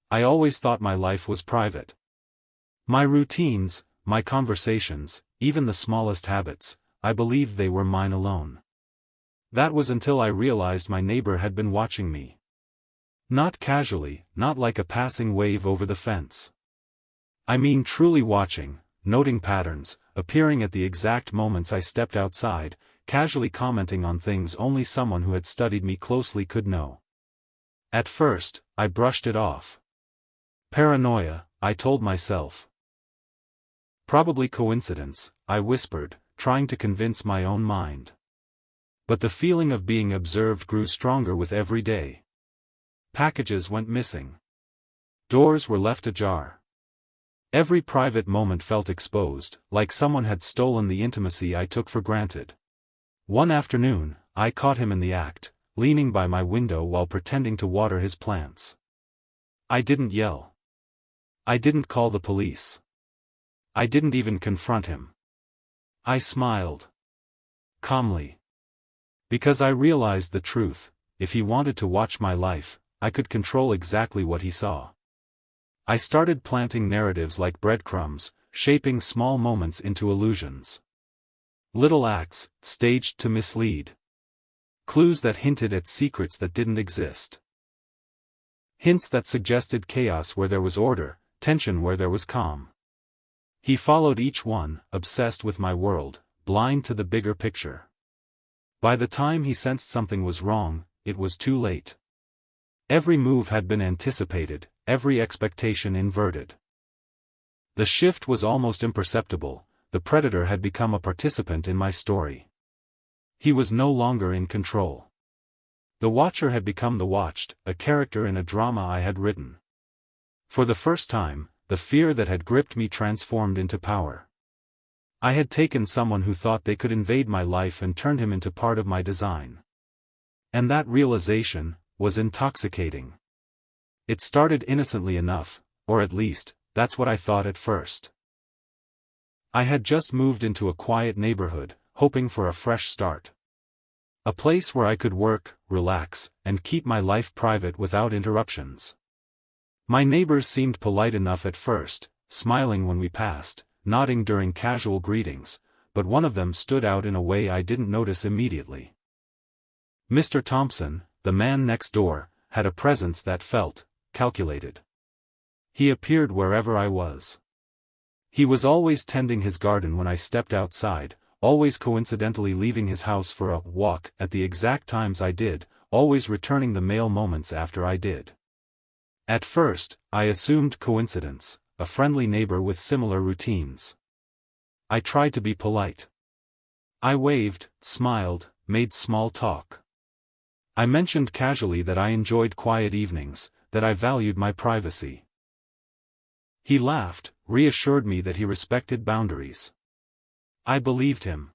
I always thought my life was private. My routines, my conversations, even the smallest habits, I believed they were mine alone. That was until I realized my neighbor had been watching me. Not casually, not like a passing wave over the fence. I mean truly watching, noting patterns, appearing at the exact moments I stepped outside, casually commenting on things only someone who had studied me closely could know. At first, I brushed it off. Paranoia, I told myself. Probably coincidence, I whispered, trying to convince my own mind. But the feeling of being observed grew stronger with every day. Packages went missing. Doors were left ajar. Every private moment felt exposed, like someone had stolen the intimacy I took for granted. One afternoon, I caught him in the act, leaning by my window while pretending to water his plants. I didn't yell. I didn't call the police. I didn't even confront him. I smiled. Calmly. Because I realized the truth, if he wanted to watch my life, I could control exactly what he saw. I started planting narratives like breadcrumbs, shaping small moments into illusions. Little acts, staged to mislead. Clues that hinted at secrets that didn't exist. Hints that suggested chaos where there was order, tension where there was calm. He followed each one, obsessed with my world, blind to the bigger picture. By the time he sensed something was wrong, it was too late. Every move had been anticipated, every expectation inverted. The shift was almost imperceptible, the predator had become a participant in my story. He was no longer in control. The watcher had become the watched, a character in a drama I had written. For the first time, the fear that had gripped me transformed into power. I had taken someone who thought they could invade my life and turned him into part of my design. And that realization was intoxicating. It started innocently enough, or at least, that's what I thought at first. I had just moved into a quiet neighborhood, hoping for a fresh start. A place where I could work, relax, and keep my life private without interruptions. My neighbors seemed polite enough at first, smiling when we passed, nodding during casual greetings, but one of them stood out in a way I didn't notice immediately. Mr. Thompson, the man next door, had a presence that felt calculated. He appeared wherever I was. He was always tending his garden when I stepped outside, always coincidentally leaving his house for a walk at the exact times I did, always returning the mail moments after I did. At first, I assumed coincidence, a friendly neighbor with similar routines. I tried to be polite. I waved, smiled, made small talk. I mentioned casually that I enjoyed quiet evenings, that I valued my privacy. He laughed, reassured me that he respected boundaries. I believed him.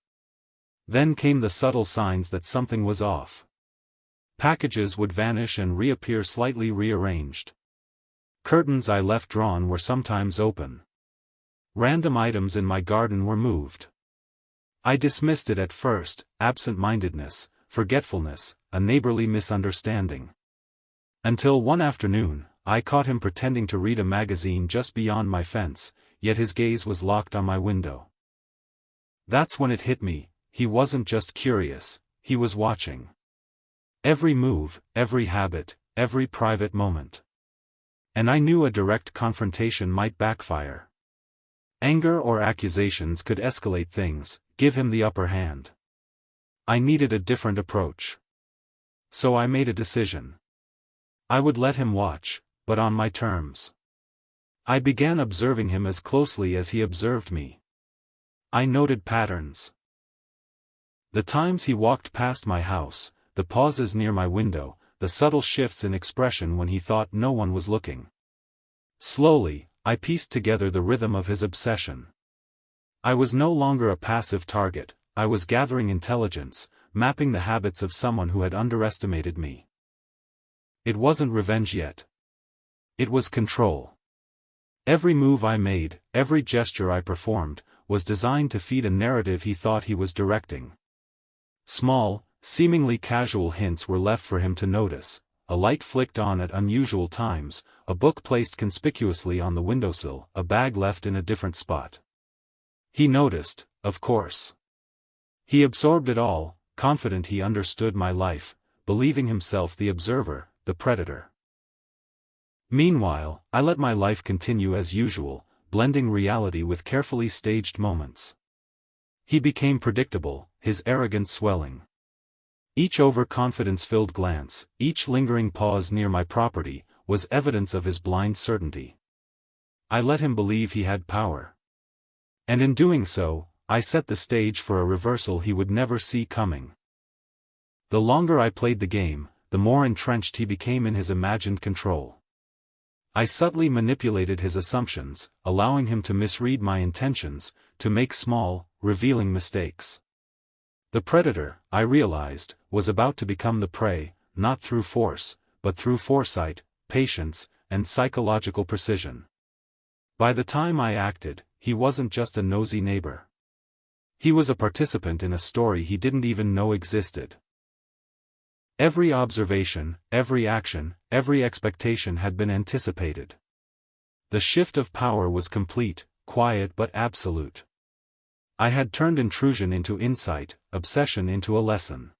Then came the subtle signs that something was off. Packages would vanish and reappear slightly rearranged. Curtains I left drawn were sometimes open. Random items in my garden were moved. I dismissed it at first, absent-mindedness, forgetfulness, a neighborly misunderstanding. Until one afternoon, I caught him pretending to read a magazine just beyond my fence, yet his gaze was locked on my window. That's when it hit me, he wasn't just curious, he was watching. Every move, every habit, every private moment. And I knew a direct confrontation might backfire. Anger or accusations could escalate things, give him the upper hand. I needed a different approach. So I made a decision. I would let him watch, but on my terms. I began observing him as closely as he observed me. I noted patterns. The times he walked past my house, the pauses near my window, the subtle shifts in expression when he thought no one was looking. Slowly, I pieced together the rhythm of his obsession. I was no longer a passive target, I was gathering intelligence, mapping the habits of someone who had underestimated me. It wasn't revenge yet. It was control. Every move I made, every gesture I performed, was designed to feed a narrative he thought he was directing. Small, seemingly casual hints were left for him to notice, a light flicked on at unusual times, a book placed conspicuously on the windowsill, a bag left in a different spot. He noticed, of course. He absorbed it all, confident he understood my life, believing himself the observer, the predator. Meanwhile, I let my life continue as usual, blending reality with carefully staged moments. He became predictable, his arrogance swelling. Each overconfidence-filled glance, each lingering pause near my property, was evidence of his blind certainty. I let him believe he had power. And in doing so, I set the stage for a reversal he would never see coming. The longer I played the game, the more entrenched he became in his imagined control. I subtly manipulated his assumptions, allowing him to misread my intentions, to make small, revealing mistakes. The predator, I realized, was about to become the prey, not through force, but through foresight, patience, and psychological precision. By the time I acted, he wasn't just a nosy neighbor. He was a participant in a story he didn't even know existed. Every observation, every action, every expectation had been anticipated. The shift of power was complete, quiet but absolute. I had turned intrusion into insight, obsession into a lesson.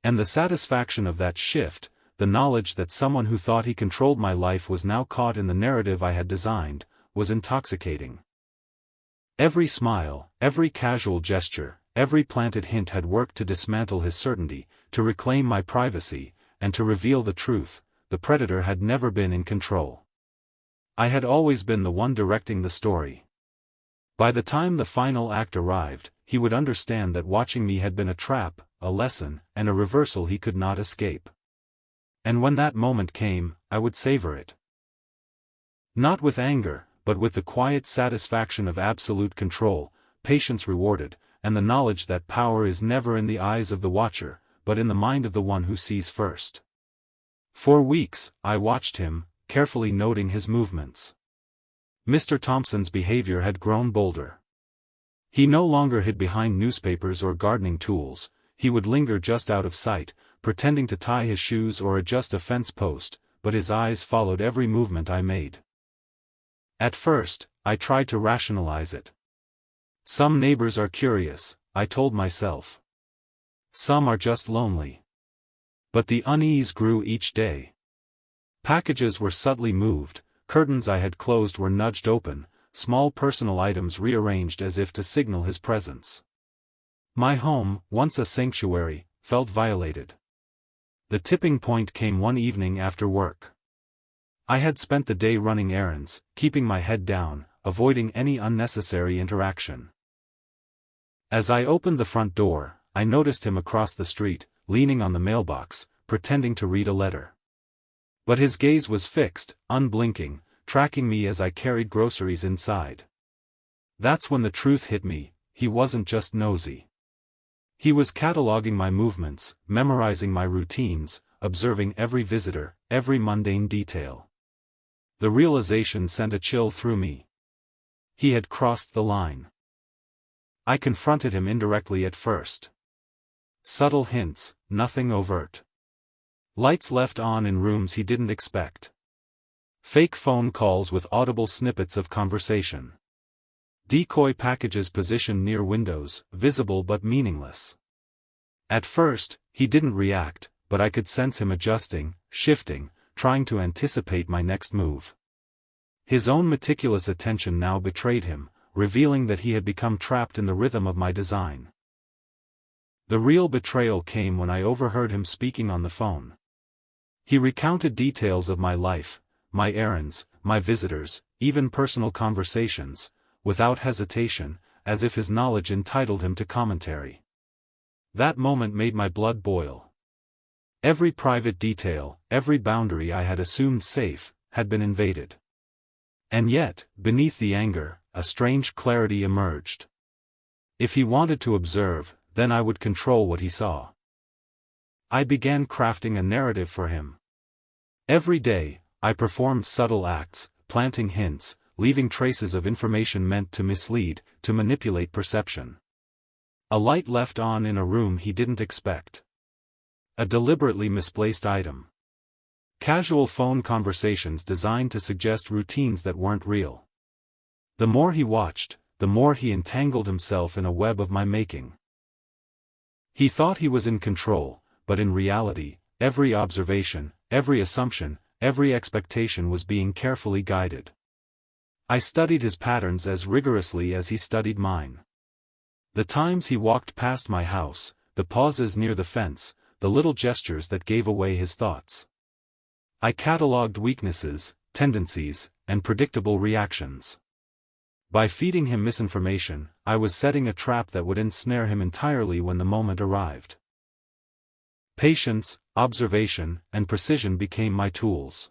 And the satisfaction of that shift, the knowledge that someone who thought he controlled my life was now caught in the narrative I had designed, was intoxicating. Every smile, every casual gesture, every planted hint had worked to dismantle his certainty, to reclaim my privacy, and to reveal the truth: the predator had never been in control. I had always been the one directing the story. By the time the final act arrived, he would understand that watching me had been a trap, a lesson, and a reversal he could not escape. And when that moment came, I would savor it. Not with anger, but with the quiet satisfaction of absolute control, patience rewarded, and the knowledge that power is never in the eyes of the watcher, but in the mind of the one who sees first. For weeks, I watched him, carefully noting his movements. Mr. Thompson's behavior had grown bolder. He no longer hid behind newspapers or gardening tools, he would linger just out of sight, pretending to tie his shoes or adjust a fence post, but his eyes followed every movement I made. At first, I tried to rationalize it. Some neighbors are curious, I told myself. Some are just lonely. But the unease grew each day. Packages were subtly moved, curtains I had closed were nudged open, small personal items rearranged as if to signal his presence. My home, once a sanctuary, felt violated. The tipping point came one evening after work. I had spent the day running errands, keeping my head down, avoiding any unnecessary interaction. As I opened the front door, I noticed him across the street, leaning on the mailbox, pretending to read a letter. But his gaze was fixed, unblinking, tracking me as I carried groceries inside. That's when the truth hit me: he wasn't just nosy. He was cataloging my movements, memorizing my routines, observing every visitor, every mundane detail. The realization sent a chill through me. He had crossed the line. I confronted him indirectly at first. Subtle hints, nothing overt. Lights left on in rooms he didn't expect. Fake phone calls with audible snippets of conversation. Decoy packages positioned near windows, visible but meaningless. At first, he didn't react, but I could sense him adjusting, shifting, trying to anticipate my next move. His own meticulous attention now betrayed him, revealing that he had become trapped in the rhythm of my design. The real betrayal came when I overheard him speaking on the phone. He recounted details of my life, my errands, my visitors, even personal conversations, without hesitation, as if his knowledge entitled him to commentary. That moment made my blood boil. Every private detail, every boundary I had assumed safe, had been invaded. And yet, beneath the anger, a strange clarity emerged. If he wanted to observe, then I would control what he saw. I began crafting a narrative for him. Every day, I performed subtle acts, planting hints, leaving traces of information meant to mislead, to manipulate perception. A light left on in a room he didn't expect. A deliberately misplaced item. Casual phone conversations designed to suggest routines that weren't real. The more he watched, the more he entangled himself in a web of my making. He thought he was in control, but in reality, every observation, every assumption, every expectation was being carefully guided. I studied his patterns as rigorously as he studied mine. The times he walked past my house, the pauses near the fence, the little gestures that gave away his thoughts. I catalogued weaknesses, tendencies, and predictable reactions. By feeding him misinformation, I was setting a trap that would ensnare him entirely when the moment arrived. Patience, observation, and precision became my tools.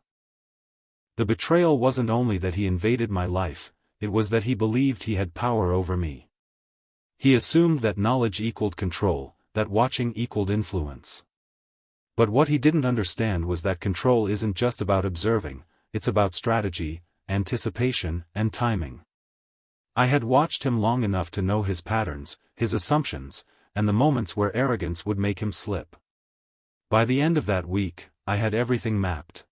The betrayal wasn't only that he invaded my life, it was that he believed he had power over me. He assumed that knowledge equaled control, that watching equaled influence. But what he didn't understand was that control isn't just about observing, it's about strategy, anticipation, and timing. I had watched him long enough to know his patterns, his assumptions, and the moments where arrogance would make him slip. By the end of that week, I had everything mapped.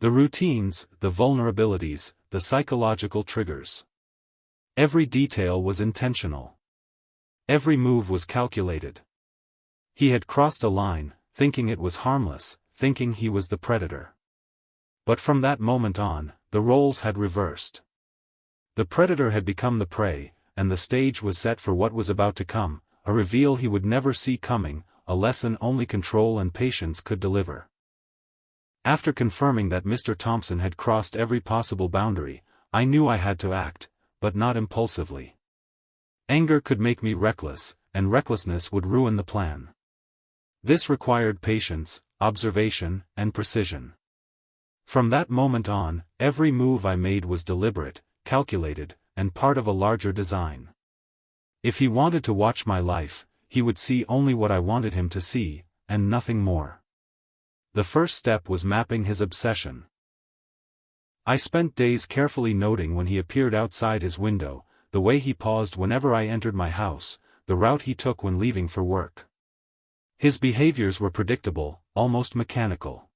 The routines, the vulnerabilities, the psychological triggers. Every detail was intentional. Every move was calculated. He had crossed a line, thinking it was harmless, thinking he was the predator. But from that moment on, the roles had reversed. The predator had become the prey, and the stage was set for what was about to come, a reveal he would never see coming, a lesson only control and patience could deliver. After confirming that Mr. Thompson had crossed every possible boundary, I knew I had to act, but not impulsively. Anger could make me reckless, and recklessness would ruin the plan. This required patience, observation, and precision. From that moment on, every move I made was deliberate, calculated, and part of a larger design. If he wanted to watch my life, he would see only what I wanted him to see, and nothing more. The first step was mapping his obsession. I spent days carefully noting when he appeared outside his window, the way he paused whenever I entered my house, the route he took when leaving for work. His behaviors were predictable, almost mechanical.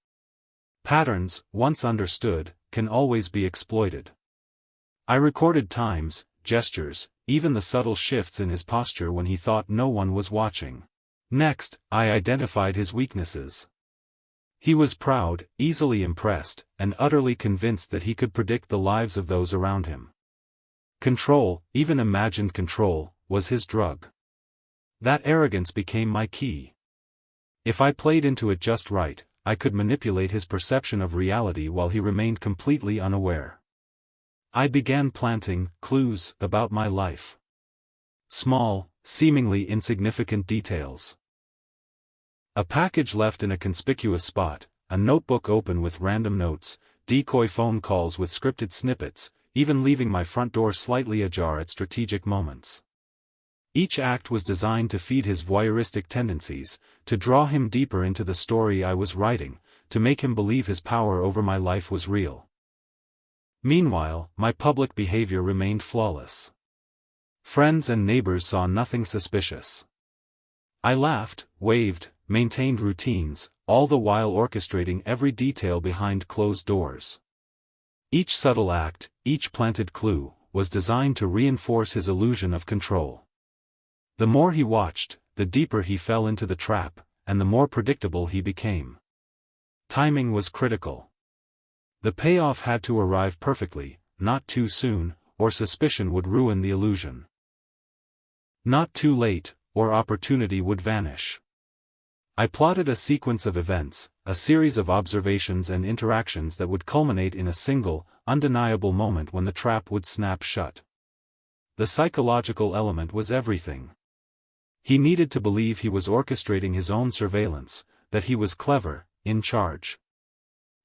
Patterns, once understood, can always be exploited. I recorded times, gestures, even the subtle shifts in his posture when he thought no one was watching. Next, I identified his weaknesses. He was proud, easily impressed, and utterly convinced that he could predict the lives of those around him. Control, even imagined control, was his drug. That arrogance became my key. If I played into it just right, I could manipulate his perception of reality while he remained completely unaware. I began planting clues about my life. Small, seemingly insignificant details. A package left in a conspicuous spot, a notebook open with random notes, decoy phone calls with scripted snippets, even leaving my front door slightly ajar at strategic moments. Each act was designed to feed his voyeuristic tendencies, to draw him deeper into the story I was writing, to make him believe his power over my life was real. Meanwhile, my public behavior remained flawless. Friends and neighbors saw nothing suspicious. I laughed, waved, maintained routines, all the while orchestrating every detail behind closed doors. Each subtle act, each planted clue, was designed to reinforce his illusion of control. The more he watched, the deeper he fell into the trap, and the more predictable he became. Timing was critical. The payoff had to arrive perfectly, not too soon, or suspicion would ruin the illusion. Not too late, or opportunity would vanish. I plotted a sequence of events, a series of observations and interactions that would culminate in a single, undeniable moment when the trap would snap shut. The psychological element was everything. He needed to believe he was orchestrating his own surveillance, that he was clever, in charge.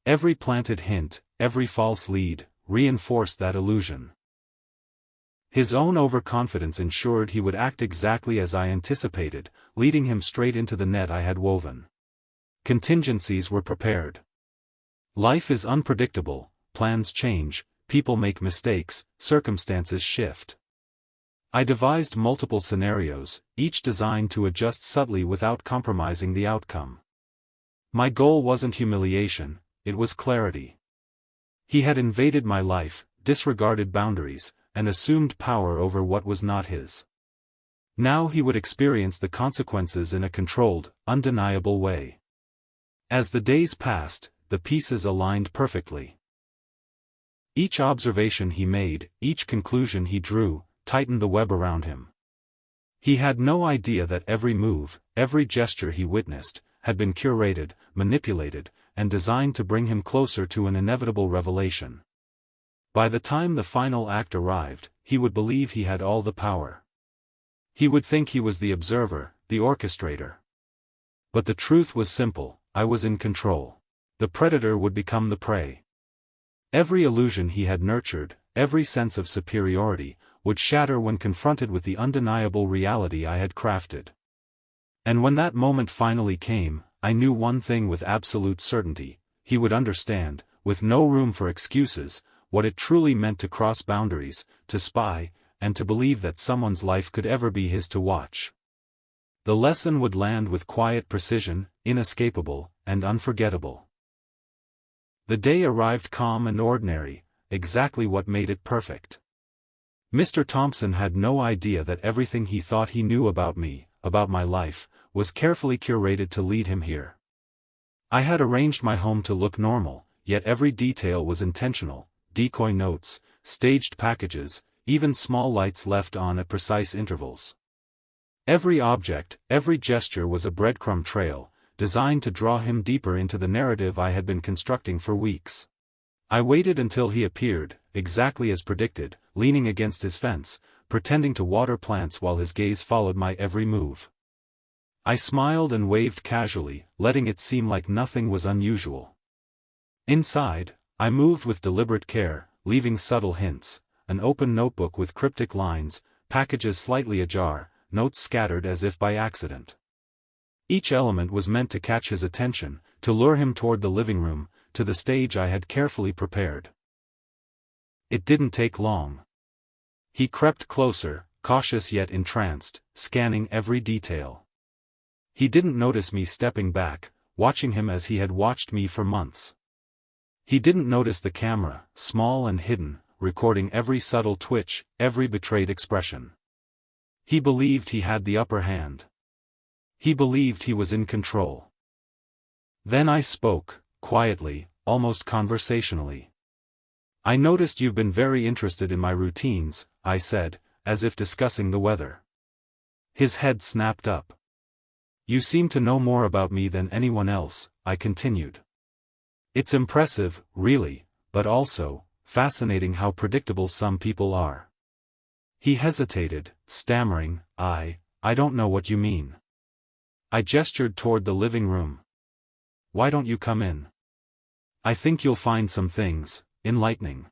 Every planted hint, every false lead, reinforced that illusion. His own overconfidence ensured he would act exactly as I anticipated, leading him straight into the net I had woven. Contingencies were prepared. Life is unpredictable, plans change, people make mistakes, circumstances shift. I devised multiple scenarios, each designed to adjust subtly without compromising the outcome. My goal wasn't humiliation, it was clarity. He had invaded my life, disregarded boundaries, and assumed power over what was not his. Now he would experience the consequences in a controlled, undeniable way. As the days passed, the pieces aligned perfectly. Each observation he made, each conclusion he drew, tightened the web around him. He had no idea that every move, every gesture he witnessed, had been curated, manipulated, and designed to bring him closer to an inevitable revelation. By the time the final act arrived, he would believe he had all the power. He would think he was the observer, the orchestrator. But the truth was simple: I was in control. The predator would become the prey. Every illusion he had nurtured, every sense of superiority, would shatter when confronted with the undeniable reality I had crafted. And when that moment finally came, I knew one thing with absolute certainty: he would understand, with no room for excuses, what it truly meant to cross boundaries, to spy, and to believe that someone's life could ever be his to watch. The lesson would land with quiet precision, inescapable, and unforgettable. The day arrived calm and ordinary, exactly what made it perfect. Mr. Thompson had no idea that everything he thought he knew about me, about my life, was carefully curated to lead him here. I had arranged my home to look normal, yet every detail was intentional: decoy notes, staged packages, even small lights left on at precise intervals. Every object, every gesture was a breadcrumb trail, designed to draw him deeper into the narrative I had been constructing for weeks. I waited until he appeared, exactly as predicted, leaning against his fence, pretending to water plants while his gaze followed my every move. I smiled and waved casually, letting it seem like nothing was unusual. Inside, I moved with deliberate care, leaving subtle hints: an open notebook with cryptic lines, packages slightly ajar, notes scattered as if by accident. Each element was meant to catch his attention, to lure him toward the living room, to the stage I had carefully prepared. It didn't take long. He crept closer, cautious yet entranced, scanning every detail. He didn't notice me stepping back, watching him as he had watched me for months. He didn't notice the camera, small and hidden, recording every subtle twitch, every betrayed expression. He believed he had the upper hand. He believed he was in control. Then I spoke, quietly, almost conversationally. "I noticed you've been very interested in my routines," I said, as if discussing the weather. His head snapped up. "You seem to know more about me than anyone else," I continued. "It's impressive, really, but also fascinating how predictable some people are." He hesitated, stammering, I don't know what you mean." I gestured toward the living room. "Why don't you come in? I think you'll find some things enlightening."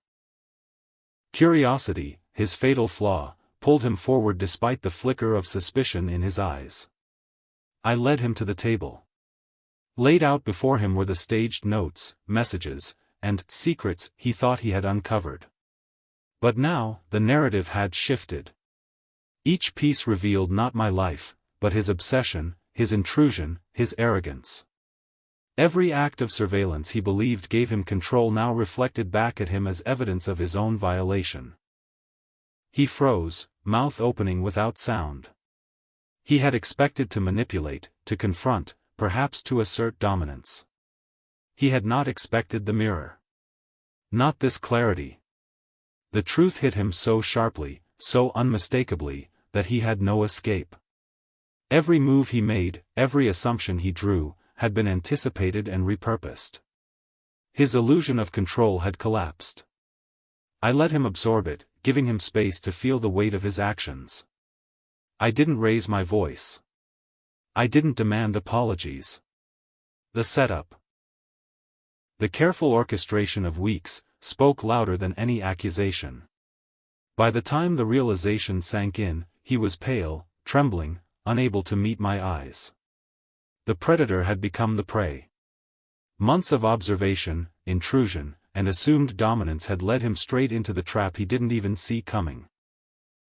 Curiosity, his fatal flaw, pulled him forward despite the flicker of suspicion in his eyes. I led him to the table. Laid out before him were the staged notes, messages, and secrets he thought he had uncovered. But now, the narrative had shifted. Each piece revealed not my life, but his obsession, his intrusion, his arrogance. Every act of surveillance he believed gave him control now reflected back at him as evidence of his own violation. He froze, mouth opening without sound. He had expected to manipulate, to confront, perhaps to assert dominance. He had not expected the mirror. Not this clarity. The truth hit him so sharply, so unmistakably, that he had no escape. Every move he made, every assumption he drew, had been anticipated and repurposed. His illusion of control had collapsed. I let him absorb it, giving him space to feel the weight of his actions. I didn't raise my voice. I didn't demand apologies. The setup, the careful orchestration of weeks, spoke louder than any accusation. By the time the realization sank in, he was pale, trembling, unable to meet my eyes. The predator had become the prey. Months of observation, intrusion, and assumed dominance had led him straight into the trap he didn't even see coming.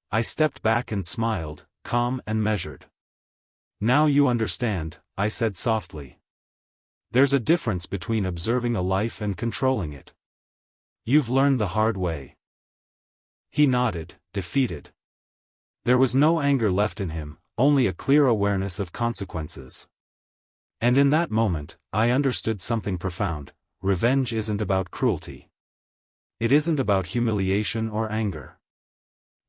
I stepped back and smiled, calm and measured. "Now you understand," I said softly. There's a difference between observing a life and controlling it. You've learned the hard way. He nodded, defeated. There was no anger left in him, only a clear awareness of consequences. And in that moment, I understood something profound: revenge isn't about cruelty. It isn't about humiliation or anger.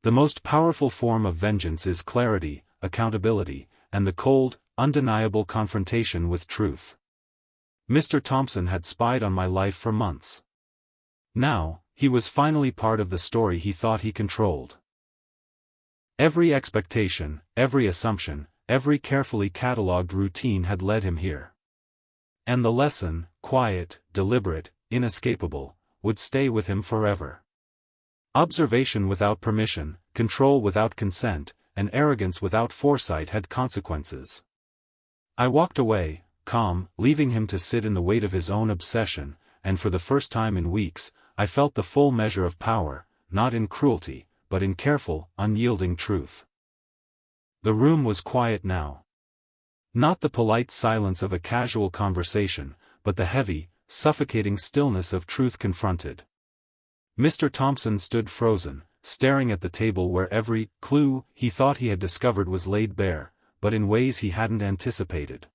The most powerful form of vengeance is clarity, accountability, and the cold, undeniable confrontation with truth. Mr. Thompson had spied on my life for months. Now, he was finally part of the story he thought he controlled. Every expectation, every assumption, every carefully catalogued routine had led him here. And the lesson, quiet, deliberate, inescapable, would stay with him forever. Observation without permission, control without consent, and arrogance without foresight had consequences. I walked away, calm, leaving him to sit in the weight of his own obsession, and for the first time in weeks, I felt the full measure of power, not in cruelty, but in careful, unyielding truth. The room was quiet now. Not the polite silence of a casual conversation, but the heavy, suffocating stillness of truth confronted. Mr. Thompson stood frozen, staring at the table where every clue he thought he had discovered was laid bare, but in ways he hadn't anticipated.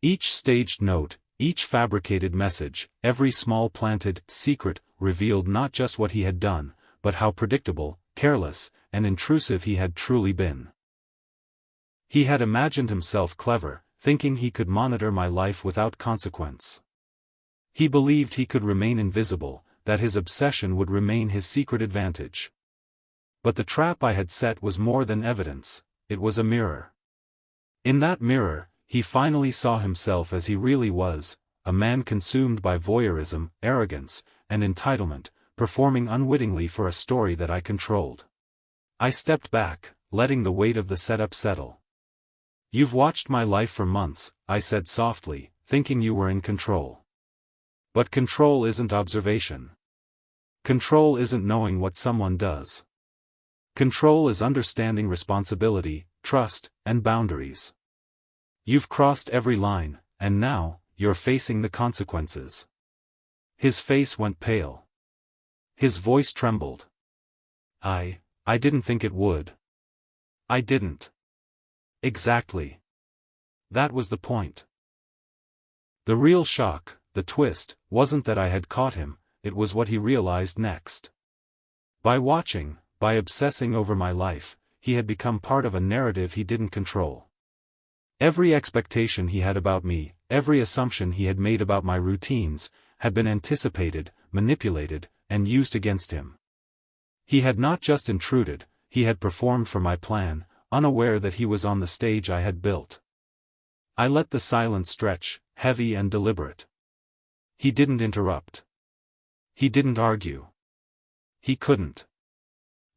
Each staged note, each fabricated message, every small planted secret, revealed not just what he had done, but how predictable, careless, and intrusive he had truly been. He had imagined himself clever, thinking he could monitor my life without consequence. He believed he could remain invisible, that his obsession would remain his secret advantage. But the trap I had set was more than evidence, it was a mirror. In that mirror, he finally saw himself as he really was, a man consumed by voyeurism, arrogance, and entitlement, performing unwittingly for a story that I controlled. I stepped back, letting the weight of the setup settle. "You've watched my life for months," I said softly, "thinking you were in control. But control isn't observation. Control isn't knowing what someone does. Control is understanding responsibility, trust, and boundaries. You've crossed every line, and now, you're facing the consequences." His face went pale. His voice trembled. I didn't think it would. I didn't. Exactly. That was the point. The real shock, the twist, wasn't that I had caught him, it was what he realized next. By watching, by obsessing over my life, he had become part of a narrative he didn't control. Every expectation he had about me, every assumption he had made about my routines, had been anticipated, manipulated, and used against him. He had not just intruded, he had performed for my plan, unaware that he was on the stage I had built. I let the silence stretch, heavy and deliberate. He didn't interrupt. He didn't argue. He couldn't.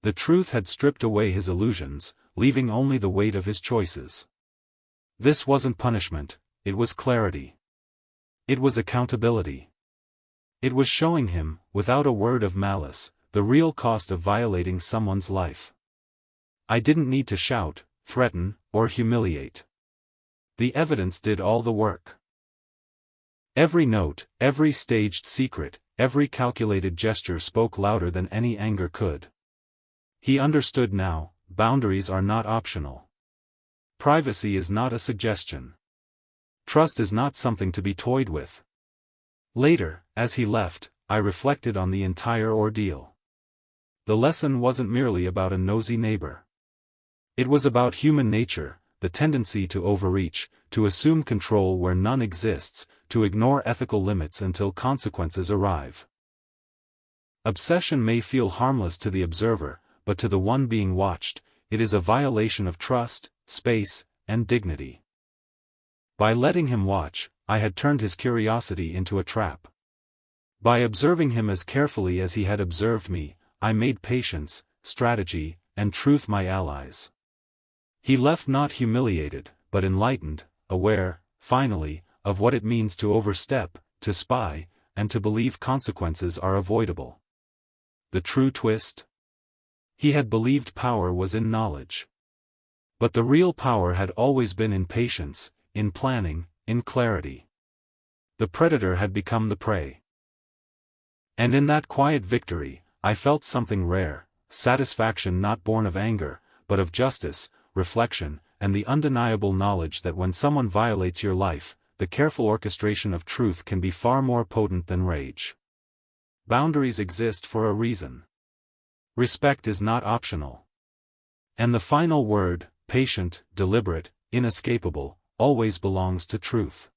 The truth had stripped away his illusions, leaving only the weight of his choices. This wasn't punishment, it was clarity. It was accountability. It was showing him, without a word of malice, the real cost of violating someone's life. I didn't need to shout, threaten, or humiliate. The evidence did all the work. Every note, every staged secret, every calculated gesture spoke louder than any anger could. He understood now, boundaries are not optional. Privacy is not a suggestion. Trust is not something to be toyed with. Later, as he left, I reflected on the entire ordeal. The lesson wasn't merely about a nosy neighbor. It was about human nature, the tendency to overreach, to assume control where none exists, to ignore ethical limits until consequences arrive. Obsession may feel harmless to the observer, but to the one being watched, it is a violation of trust, space, and dignity. By letting him watch, I had turned his curiosity into a trap. By observing him as carefully as he had observed me, I made patience, strategy, and truth my allies. He left not humiliated, but enlightened, aware, finally, of what it means to overstep, to spy, and to believe consequences are avoidable. The true twist? He had believed power was in knowledge. But the real power had always been in patience, in planning, in clarity. The predator had become the prey. And in that quiet victory, I felt something rare, satisfaction not born of anger, but of justice, reflection, and the undeniable knowledge that when someone violates your life, the careful orchestration of truth can be far more potent than rage. Boundaries exist for a reason. Respect is not optional. And the final word, patient, deliberate, inescapable, always belongs to truth.